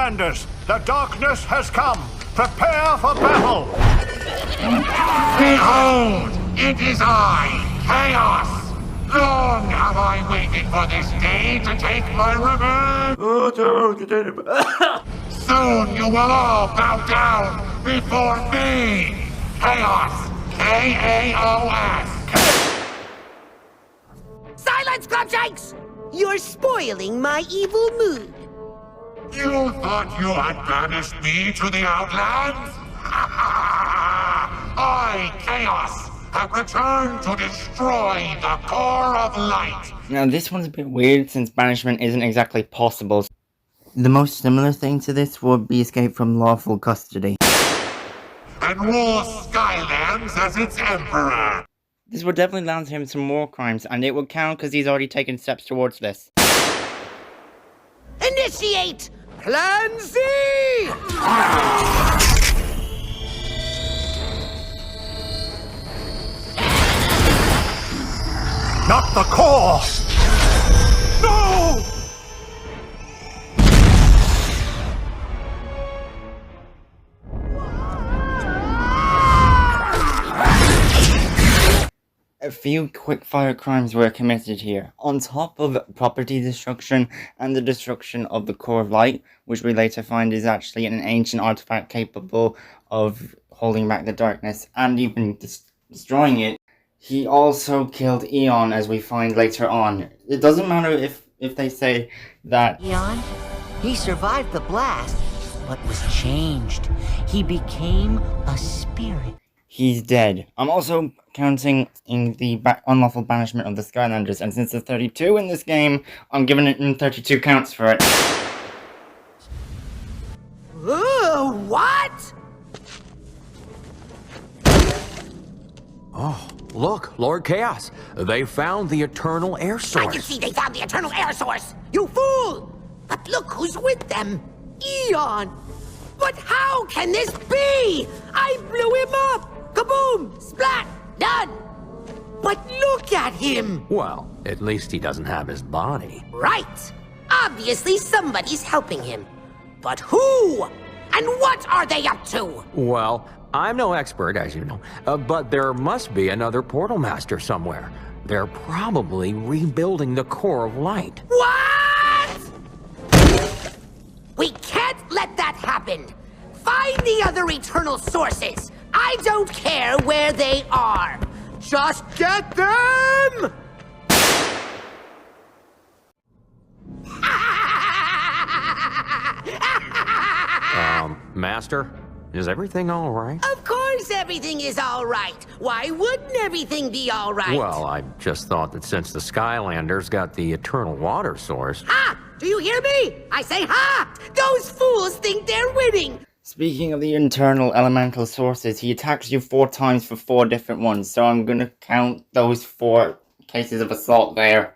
Skylanders, the darkness has come. Prepare for battle. Behold, it is I, Kaos. Long have I waited for this day to take my revenge. Soon you will all bow down before me, Kaos. K-A-O-S. Silence, Glumshanks! You're spoiling my evil mood. You thought you had banished me to the Outlands? I, Kaos, have returned to destroy the core of light. Now this one's a bit weird since banishment isn't exactly possible. The most similar thing to this would be escape from lawful custody. And rule Skylands as its emperor. This would definitely land him some more crimes, and it would count because he's already taken steps towards this. Initiate Plan Z! Not the core! No! A few quick-fire crimes were committed here, on top of property destruction and the destruction of the core of light, which we later find is actually an ancient artifact capable of holding back the darkness and even destroying it. He also killed Eon, as we find later on. It doesn't matter if they say that Eon, he survived the blast, but was changed. He became a spirit. he's dead. I'm also counting in the unlawful banishment of the Skylanders, and since there's 32 in this game, I'm giving it 32 counts for it. What? Oh, look, Lord Kaos. They found the eternal air source. I can see they found the eternal air source! You fool! But look who's with them! Eon! But how can this be? I blew him up! Kaboom! Splat! Done! But look at him! Well, at least he doesn't have his body. Right! Obviously somebody's helping him. But who? And what are they up to? Well, I'm no expert, as you know, but there must be another portal master somewhere. They're probably rebuilding the core of light. What? We can't let that happen. Find the other eternal sources. I don't care where they are. Just get them! Master, is everything all right? Of course everything is all right. Why wouldn't everything be all right? Well, I just thought that since the Skylanders got the eternal water source... Ha! Do you hear me? I say ha! Those fools think they're winning! Speaking of the internal elemental sources, he attacks you 4 times for 4 different ones, so I'm gonna count those 4 cases of assault there.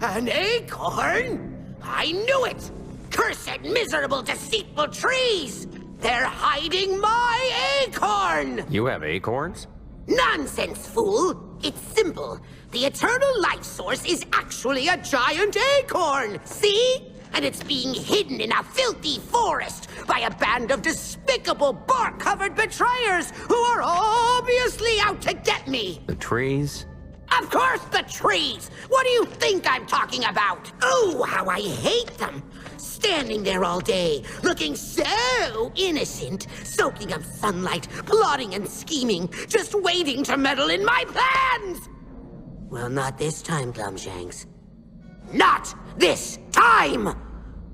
An acorn? I knew it! Cursed, miserable, deceitful trees! They're hiding my acorn! You have acorns? Nonsense, fool! It's simple. The eternal light source is actually a giant acorn! See? And it's being hidden in a filthy forest by a band of despicable bark-covered betrayers who are obviously out to get me! The trees? Of course the trees! What do you think I'm talking about? Oh, how I hate them! Standing there all day, looking so innocent, soaking up sunlight, plotting and scheming, just waiting to meddle in my plans! Well, not this time, Glumshanks. Not this time!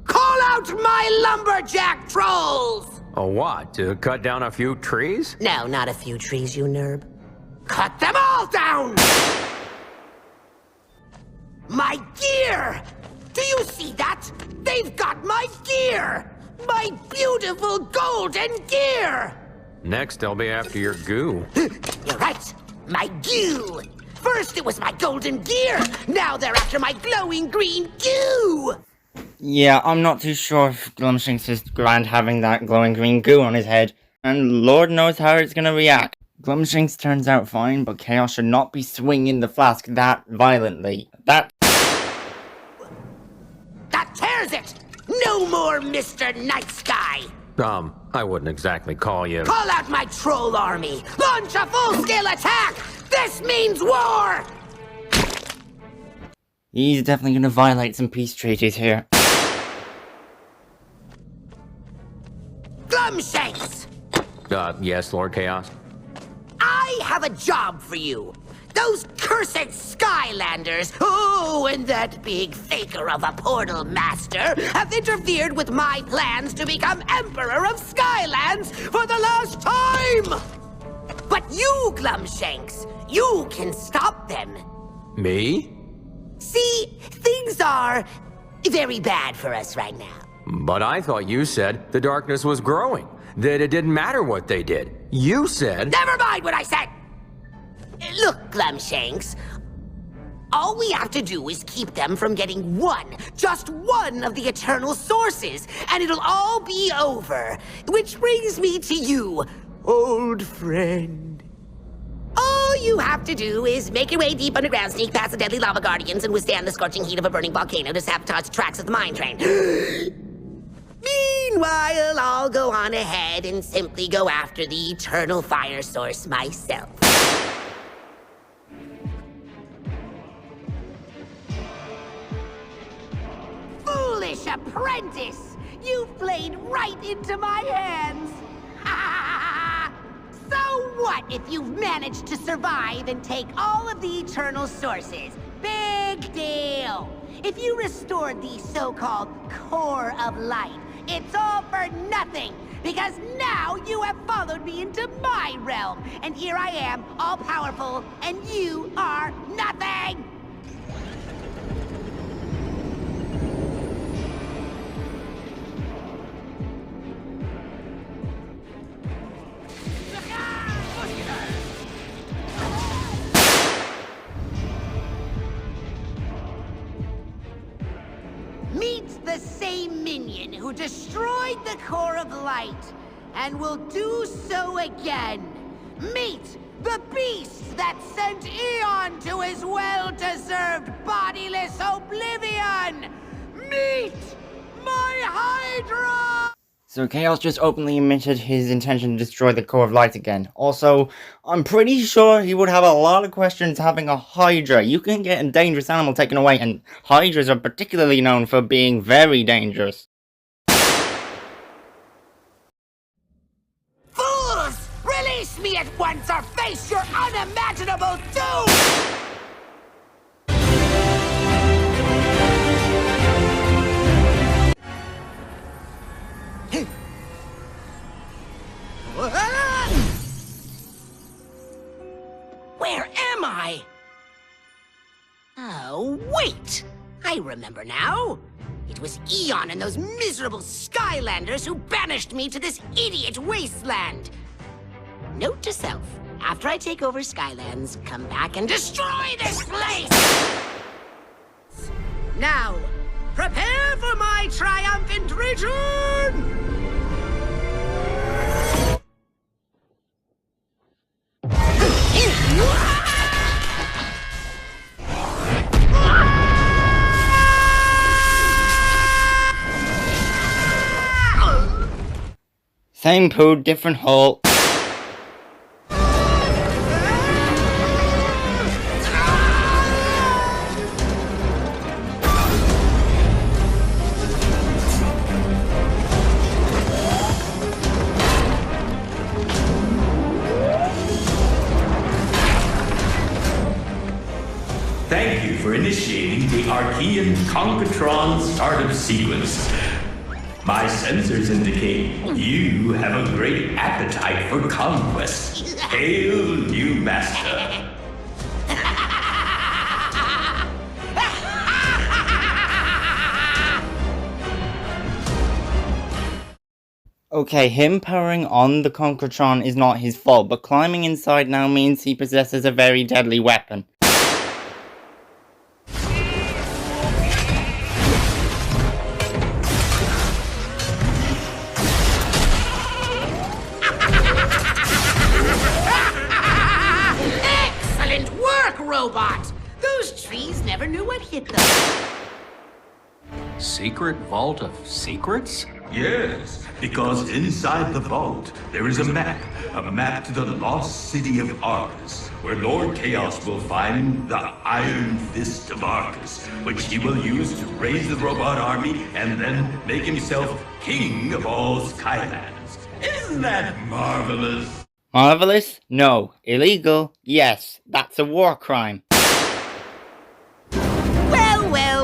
Call out my lumberjack trolls! A what? To cut down a few trees? No, not a few trees, you nerb. Cut them all down! My gear! Do you see that? They've got my gear! My beautiful golden gear! Next, they'll be after your goo. You're right, my goo! First it was my golden gear, now they're after my glowing green goo! Yeah, I'm not too sure if Glumshanks is grand having that glowing green goo on his head, and Lord knows how it's gonna react. Glumshanks turns out fine, but Kaos should not be swinging the flask that violently. That tears it! No more Mr. Night Sky! I wouldn't exactly call you... Call out my troll army! Launch a full-scale attack! This means war! He's definitely gonna violate some peace treaties here. Glumshanks! Yes, Lord Chaos? I have a job for you. Those cursed Skylanders, oh, and that big faker of a portal master have interfered with my plans to become Emperor of Skylands for the last time! But you, Glumshanks, you can stop them. Me? See, things are very bad for us right now. But I thought you said the darkness was growing, that it didn't matter what they did. You said... Never mind what I said! Look, Glumshanks, all we have to do is keep them from getting just one of the eternal sources, and it'll all be over. Which brings me to you, old friend. All you have to do is make your way deep underground, sneak past the deadly lava guardians, and withstand the scorching heat of a burning volcano to sabotage the tracks of the mine train. Meanwhile, I'll go on ahead and simply go after the eternal fire source myself. Foolish apprentice! You played right into my hands! So what if you've managed to survive and take all of the eternal sources? Big deal! If you restored the so-called core of light, it's all for nothing! Because now you have followed me into my realm, and here I am, all-powerful, and you are nothing! Meet the same minion who destroyed the core of light, and will do so again. Meet the beast that sent Eon to his well-deserved bodiless oblivion! Meet my Hydra! So Kaos just openly admitted his intention to destroy the core of light again. Also, I'm pretty sure he would have a lot of questions having a Hydra. You can get a dangerous animal taken away, and Hydras are particularly known for being very dangerous. Fools! Release me at once or face your unimaginable doom! Where am I? Oh, wait! I remember now. It was Eon and those miserable Skylanders who banished me to this idiot wasteland. Note to self, after I take over Skylands, come back and destroy this place! Now, prepare for my triumphant return! Same poo, different hole. Thank you for initiating the Archean Concatron startup sequence. My sensors indicate you have a great appetite for conquest. Hail, new master. Okay, him powering on the Concatron is not his fault, but climbing inside now means he possesses a very deadly weapon. Robot! Those trees never knew what hit them. secret vault of secrets? Yes, because inside the vault there is a map to the lost city of Arcus, where Lord Kaos will find the Iron Fist of Arcus, which he will use to raise the robot army and then make himself king of all Skylands. Isn't that marvelous? Marvelous? No. Illegal? Yes. That's a war crime.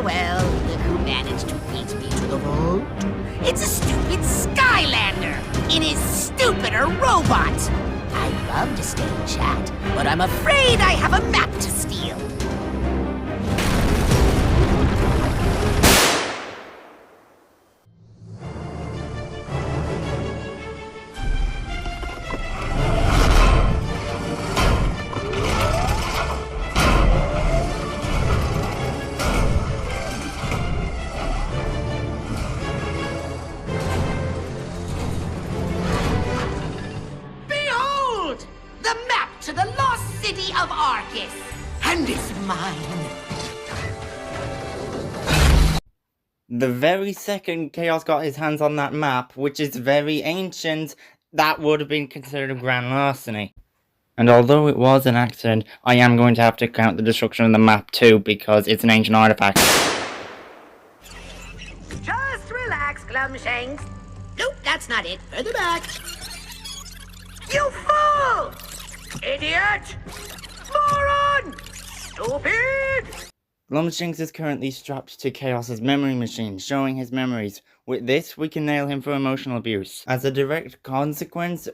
Well, look who managed to beat me to the vault. It's a stupid Skylander in his stupider robot. I'd love to stay and chat, but I'm afraid I have a map to steal. And it's mine. The very second Kaos got his hands on that map, which is very ancient, that would have been considered grand larceny. And although it was an accident, I am going to have to count the destruction of the map too, because it's an ancient artifact. Just relax, Glumshanks. Nope, that's not it. Further back. You fool! Idiot! Moron! Stupid! Glumshanks is currently strapped to Kaos's memory machine, showing his memories. With this, we can nail him for emotional abuse. As a direct consequence,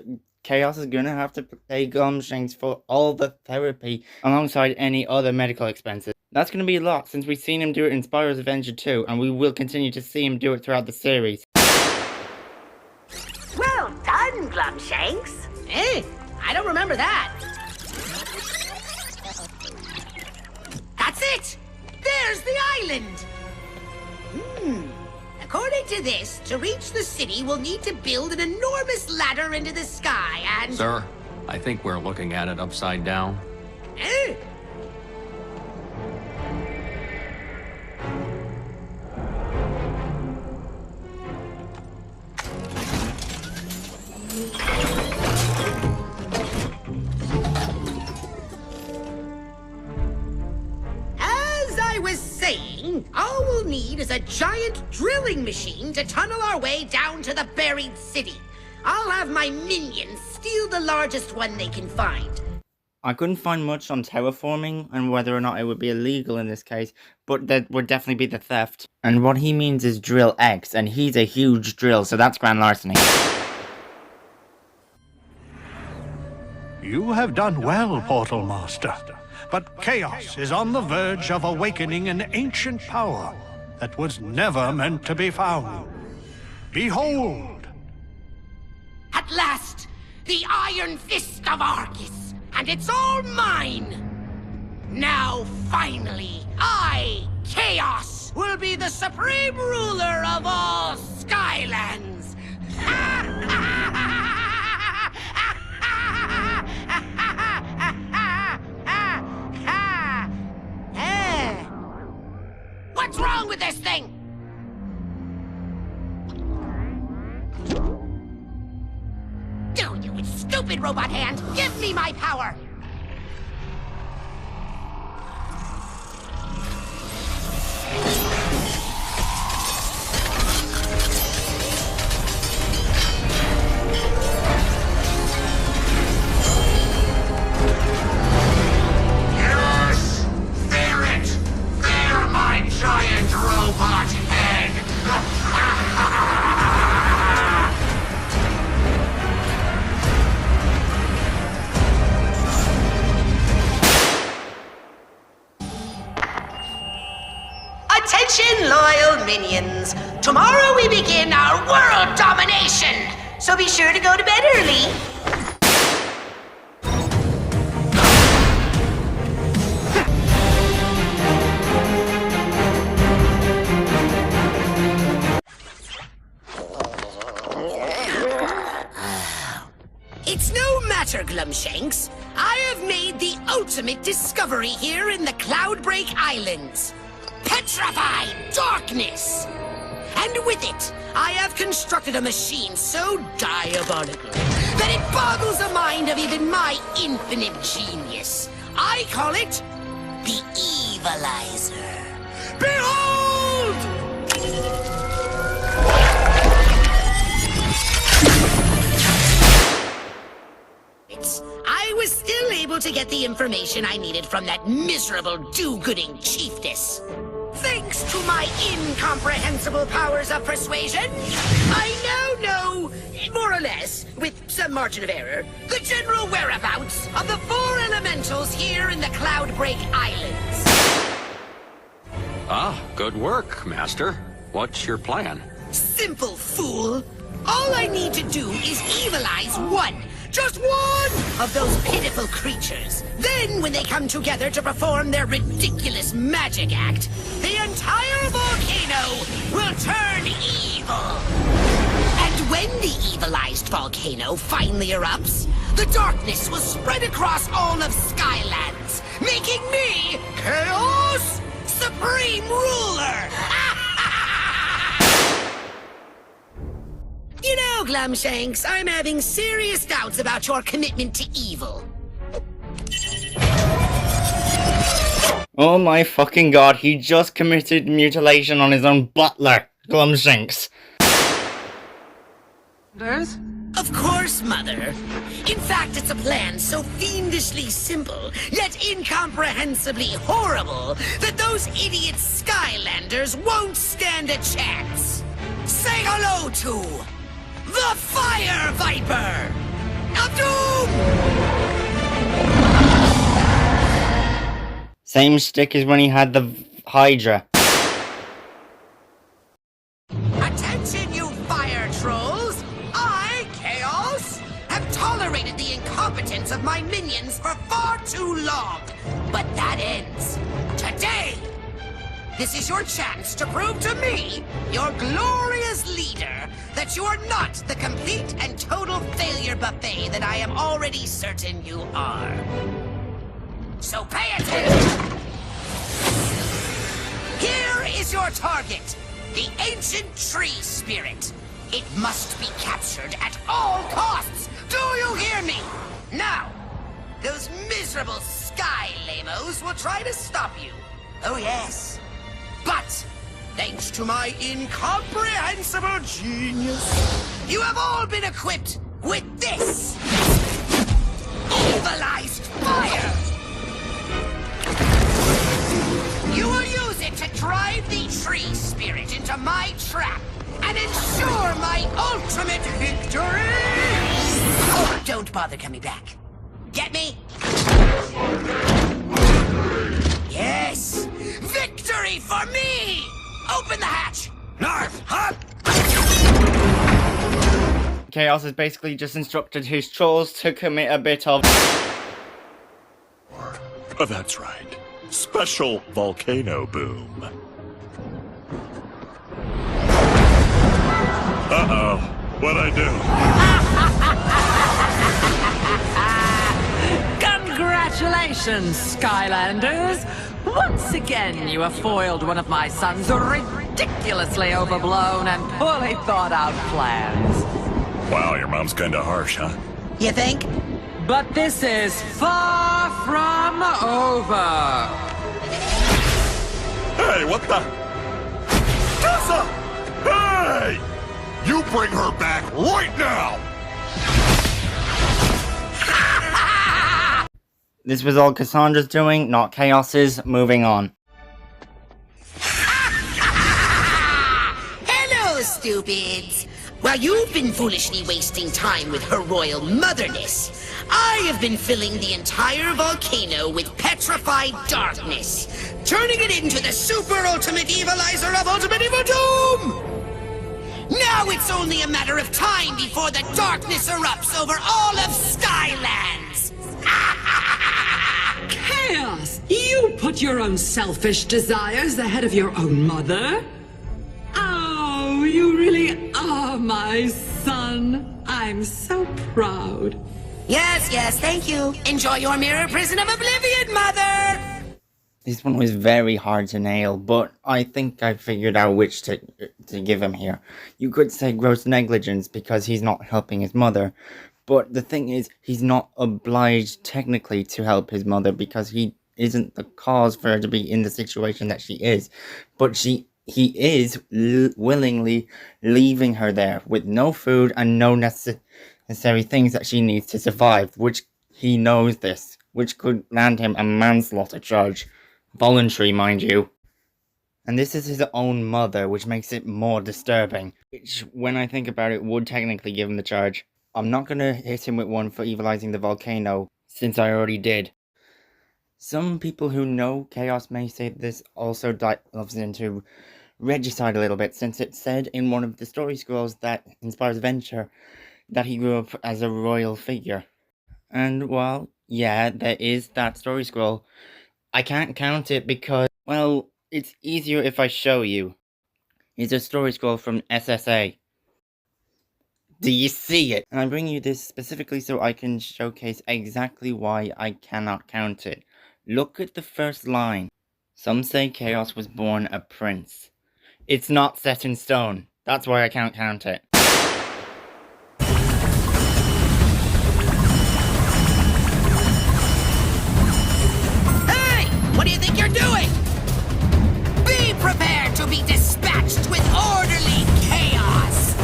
Kaos is gonna have to pay Glumshanks for all the therapy, alongside any other medical expenses. That's gonna be a lot, since we've seen him do it in Spyro's Adventure 2, and we will continue to see him do it throughout the series. Well done, Glumshanks. Eh? I don't remember that. That's it! There's the island! According to this, to reach the city, we'll need to build an enormous ladder into the sky and... Sir, I think we're looking at it upside down. Eh? All we'll need is a giant drilling machine to tunnel our way down to the buried city. I'll have my minions steal the largest one they can find. I couldn't find much on terraforming and whether or not it would be illegal in this case, but that would definitely be the theft. And what he means is drill X, and he's a huge drill, so that's grand larceny. You have done well, Portal Master. But Kaos is on the verge of awakening an ancient power that was never meant to be found. Behold! At last, the Iron Fist of Arcus, and it's all mine! Now, finally, I, Kaos, will be the supreme ruler of all Skylands! What's wrong with this thing? Do you stupid robot hand! Give me my power! Giant robot head! Attention, loyal minions! Tomorrow we begin our world domination! So be sure to go to bed early! It's no matter, Glumshanks. I have made the ultimate discovery here in the Cloudbreak Islands. Petrified darkness! And with it, I have constructed a machine so diabolical that it boggles the mind of even my infinite genius. I call it the Evilizer. Behold! I was still able to get the information I needed from that miserable do-gooding chiefess. Thanks to my incomprehensible powers of persuasion, I now know, more or less, with some margin of error, the general whereabouts of the 4 elementals here in the Cloudbreak Islands. Ah, good work, Master. What's your plan? Simple, fool. All I need to do is evilize one. Just one of those pitiful creatures. Then, when they come together to perform their ridiculous magic act, the entire volcano will turn evil. And when the evilized volcano finally erupts, the darkness will spread across all of Skylands, making me Kaos Supreme Ruler. You know, Glumshanks, I'm having serious doubts about your commitment to evil. Oh my fucking god, he just committed mutilation on his own butler, Glumshanks. Of course, Mother. In fact, it's a plan so fiendishly simple, yet incomprehensibly horrible, that those idiot Skylanders won't stand a chance. Say hello to the Fire Viper of Doom! Same stick as when he had the Hydra. Attention, you fire trolls! I, Kaos, have tolerated the incompetence of my minions for far too long. But that ends today. This is your chance to prove to me, your glorious leader, that you are not the complete and total failure buffet that I am already certain you are. So pay attention! Here is your target, the ancient tree spirit. It must be captured at all costs. Do you hear me? Now, those miserable sky lamos will try to stop you. Oh yes. But, thanks to my incomprehensible genius, you have all been equipped with this evilized fire! You will use it to drive the tree spirit into my trap and ensure my ultimate victory! Oh, don't bother coming back. Get me? Yes! Victory for me! Open the hatch! Narf! Hup! Kaos has basically just instructed his trolls to commit a bit of... Oh, that's right. Special volcano boom. Uh-oh. What'd I do? Congratulations, Skylanders! Once again, you have foiled one of my son's ridiculously overblown and poorly thought out plans. Wow, your mom's kinda harsh, huh? You think? But this is far from over. Hey, what the? Tessa! Hey! You bring her back right now! This was all Cassandra's doing, not Kaos's. Moving on. Hello, stupids! While you've been foolishly wasting time with her royal motherness, I have been filling the entire volcano with petrified darkness, turning it into the super ultimate evilizer of Ultimate Evil Doom! Now it's only a matter of time before the darkness erupts over all of Skylands! Chaos! You put your own selfish desires ahead of your own mother? Oh, you really are my son. I'm so proud. Yes, thank you. Enjoy your mirror prison of oblivion, Mother! This one was very hard to nail, but I think I figured out which to give him here. You could say gross negligence because he's not helping his mother, but the thing is, he's not obliged technically to help his mother because he isn't the cause for her to be in the situation that she is. But he is willingly leaving her there with no food and no necessary things that she needs to survive, which he knows this, which could land him a manslaughter charge. Voluntary, mind you. And this is his own mother, which makes it more disturbing. Which, when I think about it, would technically give him the charge. I'm not gonna hit him with one for evilizing the volcano, since I already did. Some people who know Kaos may say this also delves into regicide a little bit, since it said in one of the story scrolls that in Spyro's adventure that he grew up as a royal figure. And while, yeah, there is that story scroll, I can't count it because, well, it's easier if I show you. It's a story scroll from SSA. Do you see it? And I bring you this specifically so I can showcase exactly why I cannot count it. Look at the first line. Some say Kaos was born a prince. It's not set in stone. That's why I can't count it. What do you think you're doing? Be prepared to be dispatched with orderly chaos!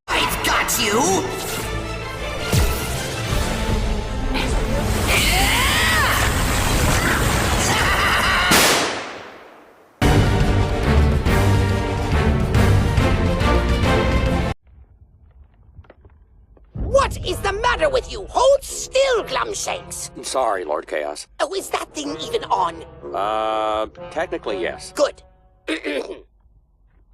I've got you! What is the matter with you? Hold still, Glumshanks! I'm sorry, Lord Chaos. Oh, is that thing even on? Technically, yes. Good.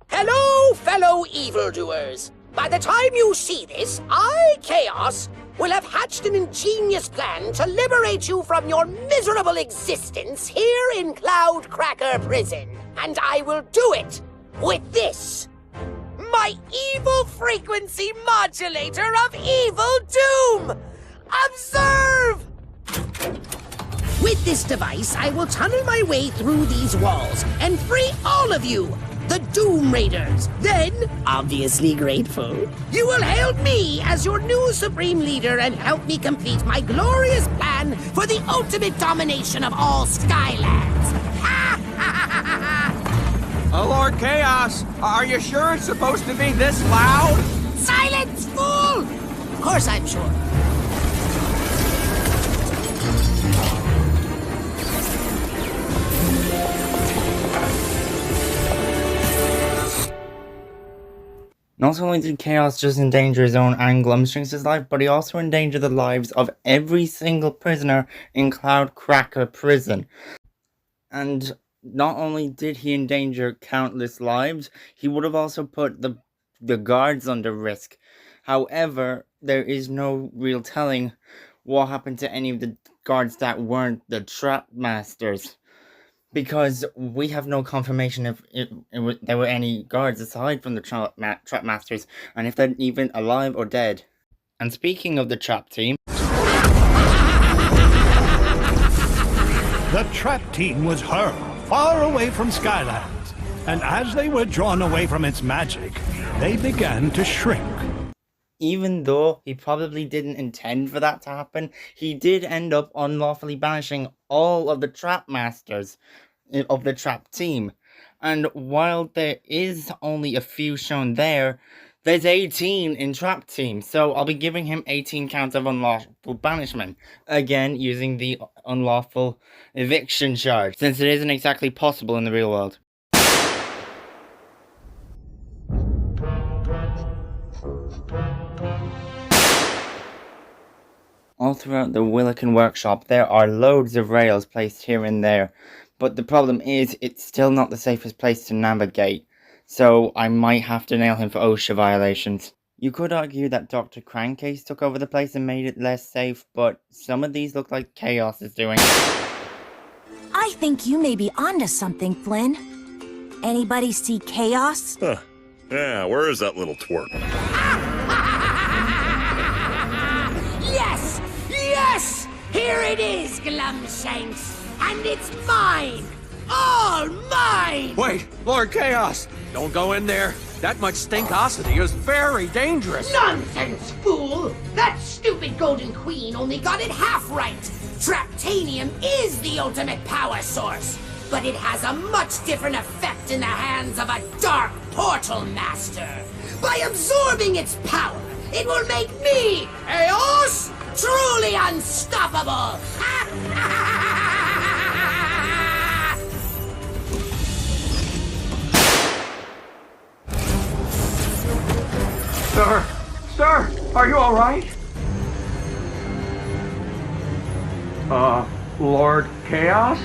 Hello, fellow evildoers. By the time you see this, I, Kaos, will have hatched an ingenious plan to liberate you from your miserable existence here in Cloudcracker Prison. And I will do it with this. My evil frequency modulator of evil doom! Observe! With this device, I will tunnel my way through these walls and free all of you, the Doom Raiders. Then, obviously grateful, you will hail me as your new supreme leader and help me complete my glorious plan for the ultimate domination of all Skylands. Ha ha ha ha ha! Lord Chaos, are you sure it's supposed to be this loud? Silence, fool! Of course I'm sure. Not only did Kaos just endanger his own and Glumshanks' life, but he also endangered the lives of every single prisoner in Cloudcracker Prison. And not only did he endanger countless lives, he would have also put the guards under risk. However, there is no real telling what happened to any of the guards that weren't the Trap Masters. Because we have no confirmation if there were any guards aside from the Trap Masters, and if they're even alive or dead. And speaking of the Trap team... The Trap team was hurled far away from Skylands, and as they were drawn away from its magic, they began to shrink. Even though he probably didn't intend for that to happen, he did end up unlawfully banishing all of the Trap Masters of the Trap team. And while there is only a few shown there, there's 18 in Trap team, so I'll be giving him 18 counts of unlawful banishment. Again, using the unlawful eviction charge, since it isn't exactly possible in the real world. All throughout the Willikin workshop, there are loads of rails placed here and there, but the problem is, it's still not the safest place to navigate, so I might have to nail him for OSHA violations. You could argue that Dr. Crankcase took over the place and made it less safe, but some of these look like Kaos is doing. I think you may be onto something, Flynn. Anybody see Kaos? Huh. Yeah, where is that little twerp? Yes! Yes! Here it is, Glumshanks! and it's mine! All mine! Wait, Lord Chaos! Don't go in there. That much stinkosity is very dangerous. Nonsense, fool! That stupid Golden Queen only got it half right. Traptanium is the ultimate power source, but it has a much different effect in the hands of a dark portal master. By absorbing its power, it will make me, Kaos, truly unstoppable! Sir, are you all right? Lord Chaos?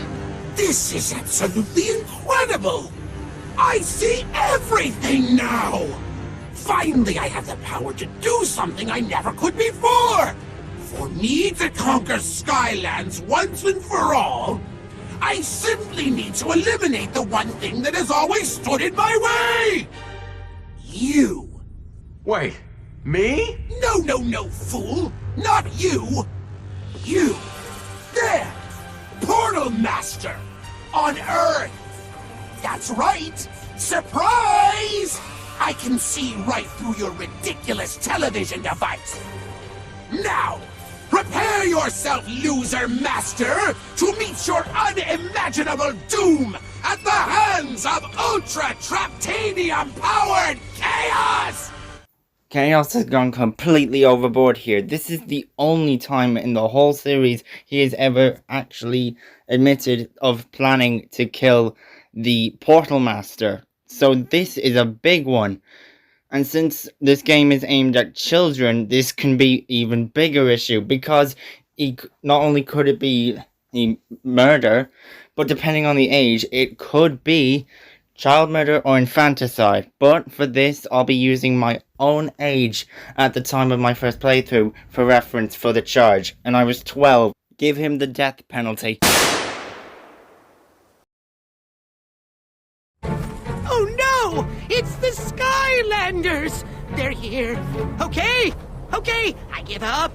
This is absolutely incredible! I see everything now! Finally, I have the power to do something I never could before! For me to conquer Skylands once and for all, I simply need to eliminate the one thing that has always stood in my way! You. Wait, me? No, fool! Not you! You! There! Portal Master! On Earth! That's right! Surprise! I can see right through your ridiculous television device! Now, prepare yourself, loser master, to meet your unimaginable doom at the hands of ultra-traptanium-powered Chaos! Chaos has gone completely overboard here. This is the only time in the whole series he has ever actually admitted of planning to kill the Portal Master. So this is a big one. And since this game is aimed at children, this can be even bigger issue, because not only could it be a murder, but depending on the age, it could be child murder or infanticide. But for this, I'll be using my own age at the time of my first playthrough for reference for the charge, and I was 12. Give him the death penalty. Oh no! It's the Skylanders! They're here. Okay, I give up.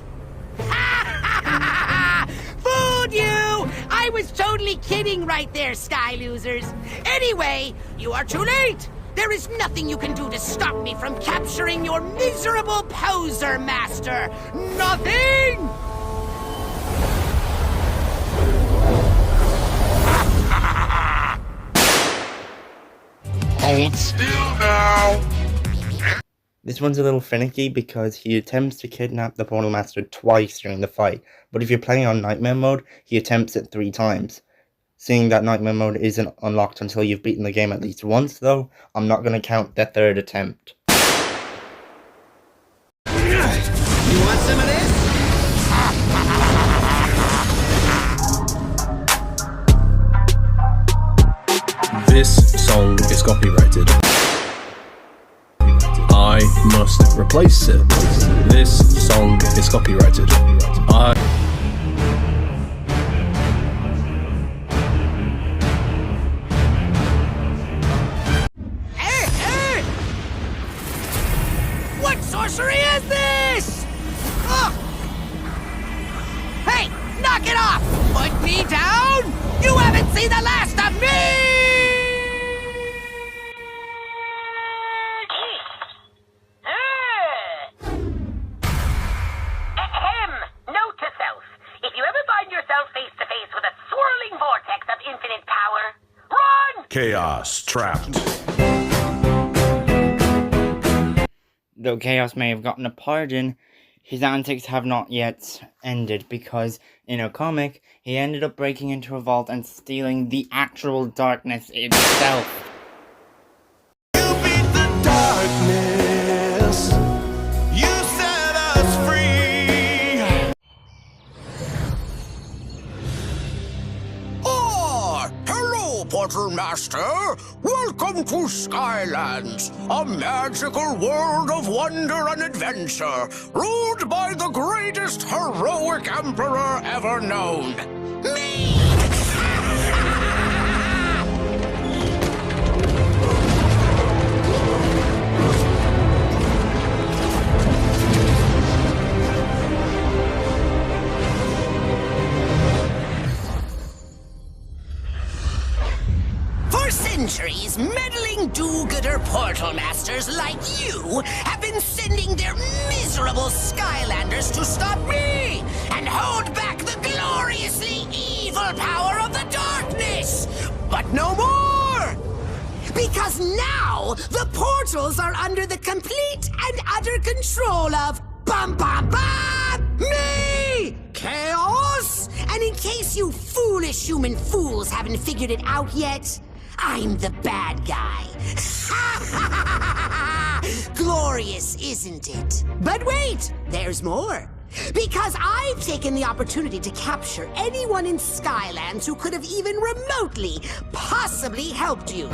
Fooled you! I was totally kidding right there, Sky Losers. Anyway, you are too late. There is nothing you can do to stop me from capturing your miserable poser master. Nothing! Hold still now! This one's a little finicky because he attempts to kidnap the Portal Master twice during the fight, but if you're playing on Nightmare mode, he attempts it 3 times. Seeing that Nightmare mode isn't unlocked until you've beaten the game at least once though, I'm not going to count the 3rd attempt. You want some of this? This song is copyrighted. I must replace it. This song is copyrighted. What sorcery is this? Oh. Hey, knock it off! Put me down? You haven't seen the last of me! Note to self, if you ever find yourself face to face with a swirling vortex of infinite power, run! Chaos trapped. Though Chaos may have gotten a pardon, his antics have not yet ended, because in a comic, he ended up breaking into a vault and stealing the actual darkness itself. You beat the darkness. You set us free. Oh, hello, Portal Master. Welcome to Skylands, a magical world of wonder and adventure, ruled by the greatest heroic emperor ever known. Me! portal masters like you have been sending their miserable Skylanders to stop me and hold back the gloriously evil power of the darkness. But no more! Because now the portals are under the complete and utter control of me! Kaos! And in case you foolish human fools haven't figured it out yet, I'm the bad guy. Glorious, isn't it? But wait, there's more. Because I've taken the opportunity to capture anyone in Skylands who could have even remotely, possibly helped you.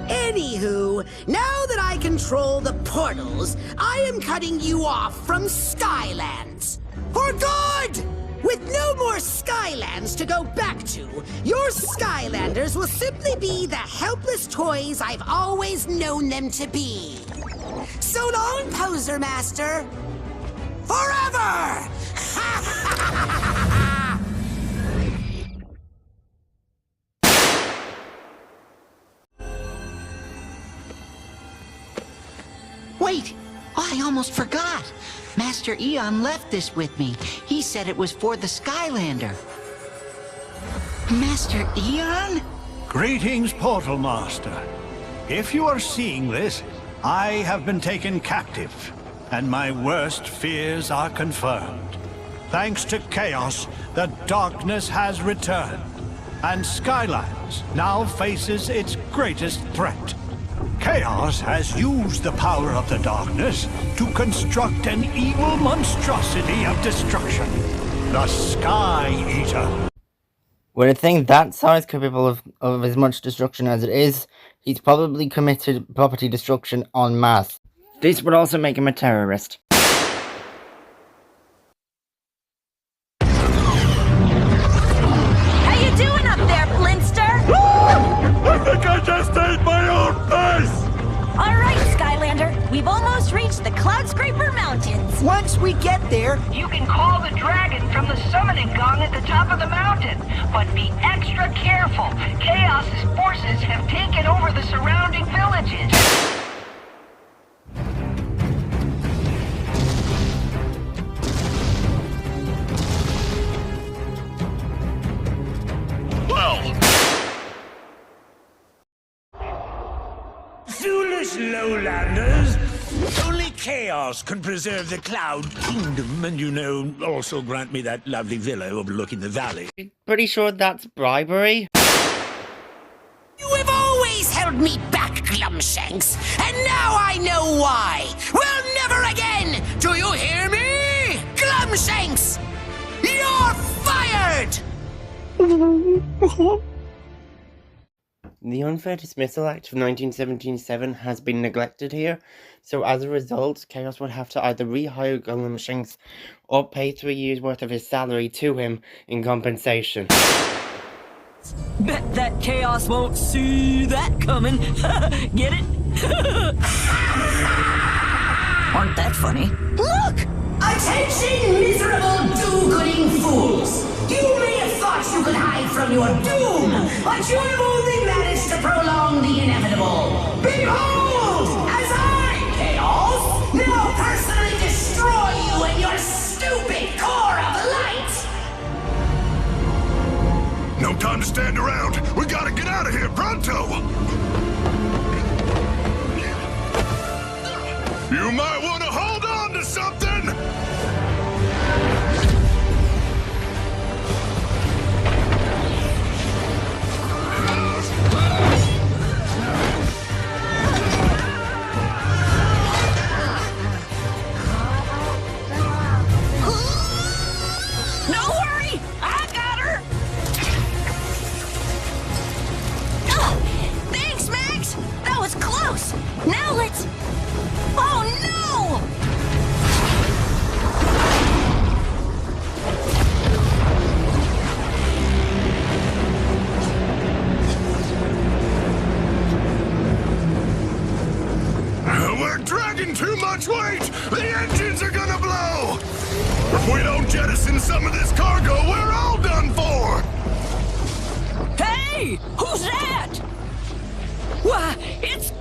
Anywho, now that I control the portals, I am cutting you off from Skylands. For good! With no more Skylands to go back to, your Skylanders will simply be the helpless toys I've always known them to be. So long, Poser Master. Forever! Wait, I almost forgot. Master Eon left this with me. He said it was for the Skylander. Master Eon? Greetings, Portal Master. If you are seeing this, I have been taken captive, and my worst fears are confirmed. Thanks to Kaos, the darkness has returned, and Skylands now faces its greatest threat. Kaos has used the power of the darkness to construct an evil monstrosity of destruction, the Sky Eater. With a thing that size capable of as much destruction as it is, he's probably committed property destruction en masse. This would also make him a terrorist. How you doing up there, Flinster? I think I just ate my own face! Alright, Skylander. We've almost reached the Cloud Scraper Mountains. Once we get there, You can call the dragon from the summoning gong at the top of the mountain, but be extra careful. Chaos's forces have taken over the surrounding villages. Foolish lowlanders! Only Chaos can preserve the Cloud Kingdom and, you know, also grant me that lovely villa overlooking the valley. Pretty sure that's bribery. You have always held me back, Glumshanks, and now I know why. Well, never again! Do you hear me? Glumshanks! You're fired! The Unfair Dismissal Act of 1977 has been neglected here, so as a result, Chaos would have to either rehire Glumshanks or pay 3 years' worth of his salary to him in compensation. Bet that Chaos won't see that coming. Get it? Aren't that funny? Look! Attention, miserable do-gooding fools! You may have thought you could hide from your doom, but you have only managed to prolong the inevitable. Behold! As I, Chaos, now personally destroy you and your stupid core of light! No time to stand around. We gotta get out of here pronto! You might want to hold on to something! No worry! I got her! Thanks, Max! That was close! Now let's... Oh, no! We're dragging too much weight! The engines are gonna blow! If we don't jettison some of this cargo, we're all done for! Hey! Who's that? Why, it's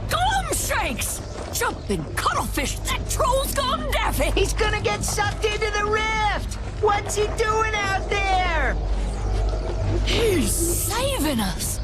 Shakes! Jumping cuttlefish, that troll's gone daffy! He's gonna get sucked into the rift! What's he doing out there? He's saving us!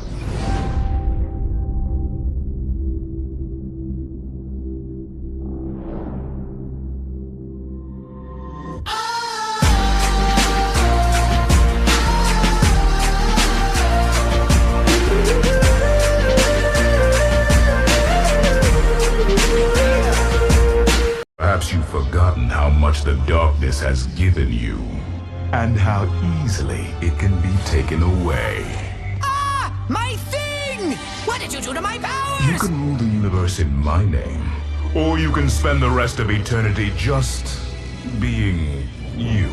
Perhaps you've forgotten how much the darkness has given you, and how easily it can be taken away. Ah! My thing! What did you do to my powers? You can rule the universe in my name, or you can spend the rest of eternity just being you.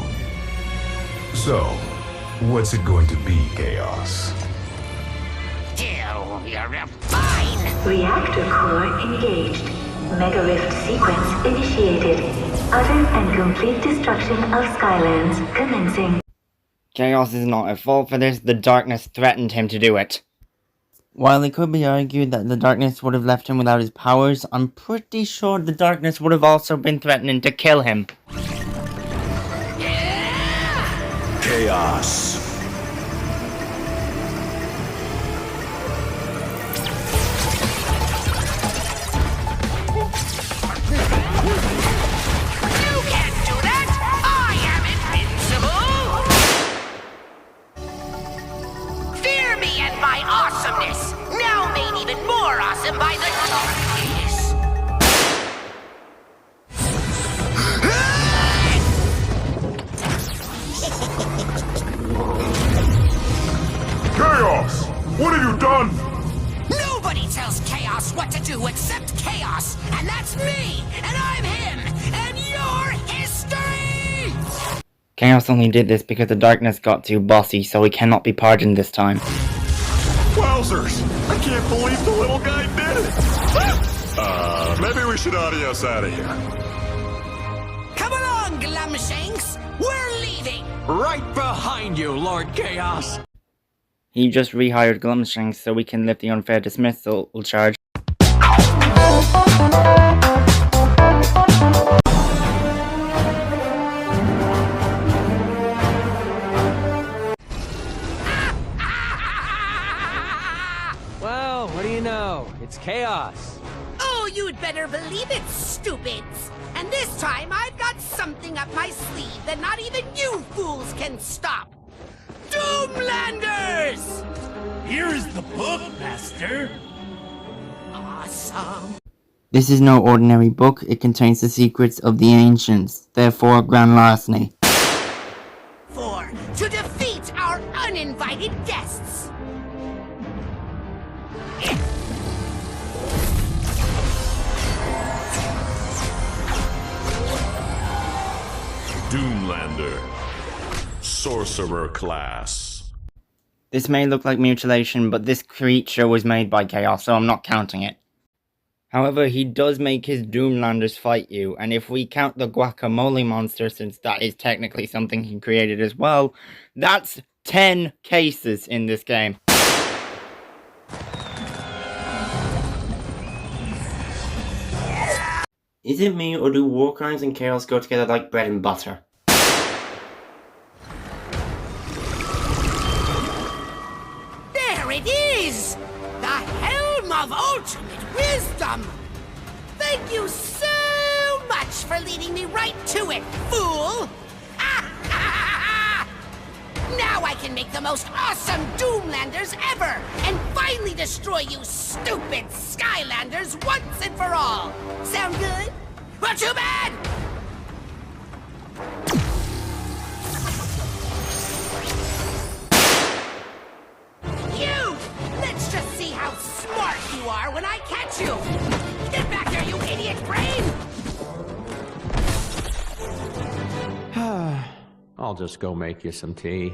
So, what's it going to be, Chaos? Fine! Reactor core engaged. Mega Rift sequence initiated. Utter and complete destruction of Skylands commencing. Chaos is not at fault for this, the darkness threatened him to do it. While it could be argued that the darkness would have left him without his powers, I'm pretty sure the darkness would have also been threatening to kill him. Chaos. Awesomeness, now made even more awesome by the darkness. Chaos! What have you done? Nobody tells Chaos what to do except Chaos, and that's me, and I'm him, and you're history! Chaos only did this because the darkness got too bossy, so he cannot be pardoned this time. Wowzers! I can't believe the little guy did it! Maybe we should adios out of here. Come along, Glumshanks! We're leaving! Right behind you, Lord Chaos! He just rehired Glumshanks so we can lift the unfair dismissal charge. Well, what do you know? It's Chaos. Oh, you'd better believe it, stupids! And this time I've got something up my sleeve that not even you fools can stop! Doomlanders! Here is the book, Master. Awesome. This is no ordinary book, it contains the secrets of the ancients, therefore grand larceny. To defeat our uninvited guests! Doomlander. Sorcerer class. This may look like mutilation, but this creature was made by Chaos, so I'm not counting it. However, he does make his Doomlanders fight you, and if we count the guacamole monster, since that is technically something he created as well, that's 10 cases in this game. Is it me, or do war crimes and chaos go together like bread and butter? There it is! The Helm of Ultimate Wisdom! Thank you so much for leading me right to it, fool! Now I can make the most awesome Doomlanders ever, and finally destroy you stupid Skylanders once and for all! Sound good? Well, too bad! You! Let's just see how smart you are when I catch you! Get back here, you idiot brain! I'll just go make you some tea.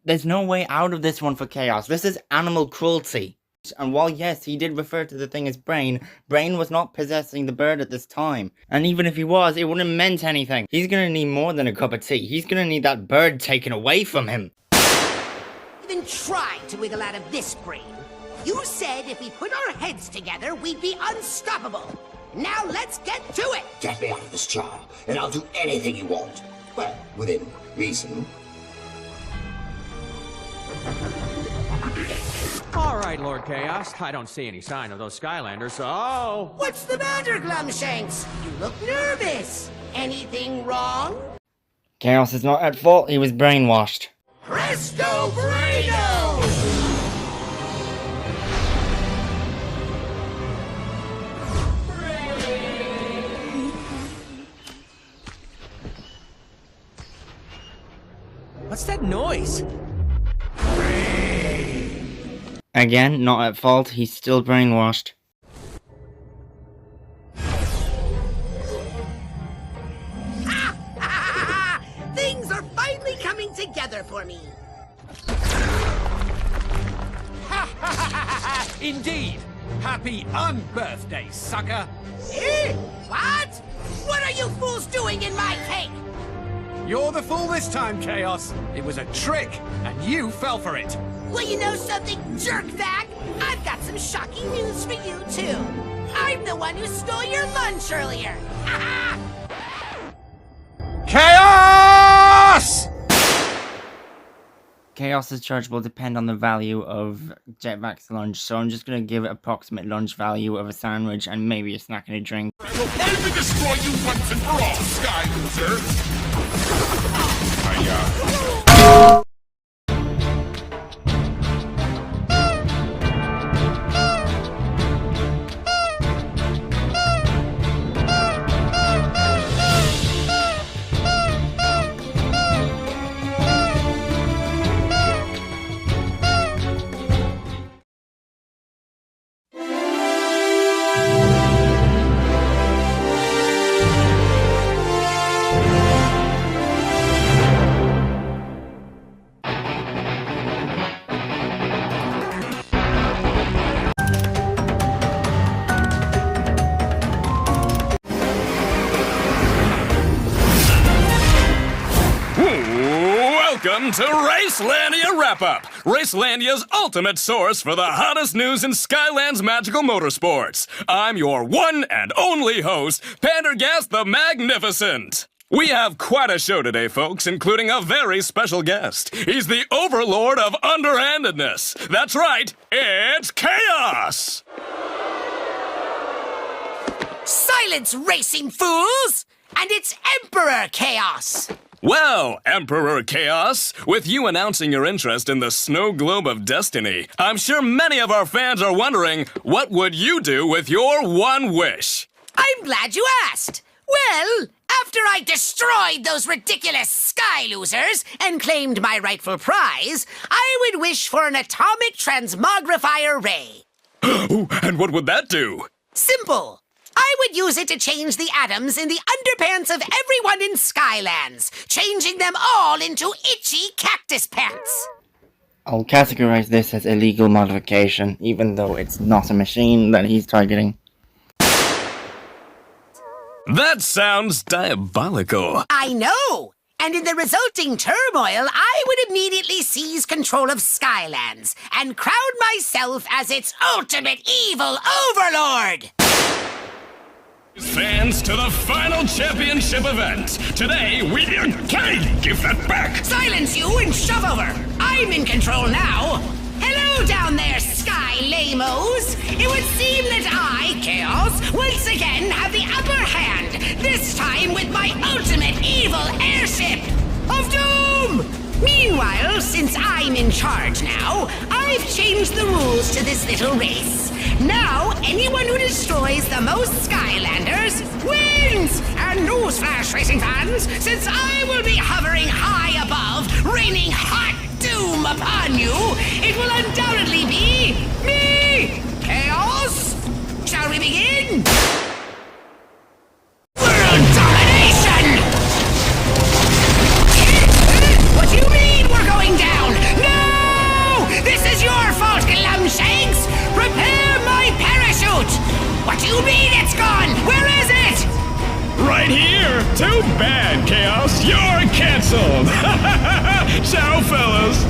There's no way out of this one for Chaos. This is animal cruelty. And while yes, he did refer to the thing as Brain, Brain was not possessing the bird at this time. And even if he was, it wouldn't have meant anything. He's gonna need more than a cup of tea. He's gonna need that bird taken away from him. Even try to wiggle out of this brain. You said if we put our heads together, we'd be unstoppable. Now let's get to it! Get me out of this jar, and I'll do anything you want. Well, within reason. All right, Lord Chaos. I don't see any sign of those Skylanders, so... What's the matter, Glumshanks? You look nervous. Anything wrong? Chaos is not at fault, he was brainwashed. Presto Brado! What's that noise? Again, not at fault, he's still brainwashed. Things are finally coming together for me. Indeed. Happy unbirthday, sucker. Eh? What? What are you fools doing in my cake? You're the fool this time, Chaos. It was a trick, and you fell for it. Well, you know something, jerkbag? I've got some shocking news for you, too. I'm the one who stole your lunch earlier. Chaos! Chaos's charge will depend on the value of Jetvack's lunch, so I'm just gonna give it approximate lunch value of a sandwich and maybe a snack and a drink. I will finally destroy you once and for all, Sky Loser! Welcome to Racelandia Wrap-Up! Racelandia's ultimate source for the hottest news in Skyland's magical motorsports. I'm your one and only host, Pendergast the Magnificent. We have quite a show today, folks, including a very special guest. He's the overlord of underhandedness. That's right, it's Kaos! Silence, racing fools! And it's Emperor Kaos! Well, Emperor Kaos, with you announcing your interest in the snow globe of destiny, I'm sure many of our fans are wondering, what would you do with your one wish? I'm glad you asked. Well, after I destroyed those ridiculous sky losers and claimed my rightful prize, I would wish for an atomic transmogrifier ray. And what would that do? Simple. I would use it to change the atoms in the underpants of everyone in Skylands, changing them all into itchy cactus pants. I'll categorize this as illegal modification, even though it's not a machine that he's targeting. That sounds diabolical. I know! And in the resulting turmoil, I would immediately seize control of Skylands and crown myself as its ultimate evil overlord! Fans, to the final championship event. Today, we... give that back! Silence you and shove over! I'm in control now! Hello down there, Sky Lamos! It would seem that I, Chaos, once again have the upper hand, this time with my ultimate evil airship of doom! Meanwhile, since I'm in charge now, I've changed the rules to this little race. Now, anyone who destroys the most Skylanders wins! And newsflash, racing fans, since I will be hovering high above, raining hot doom upon you, it will undoubtedly be me, Chaos! Shall we begin? World domination! What do you mean we're going down? No! This is your fault, Glumshanks! Prepare my parachute! What do you mean it's gone? Where is it? Right here! Too bad, Chaos! You're cancelled! Ciao, fellas!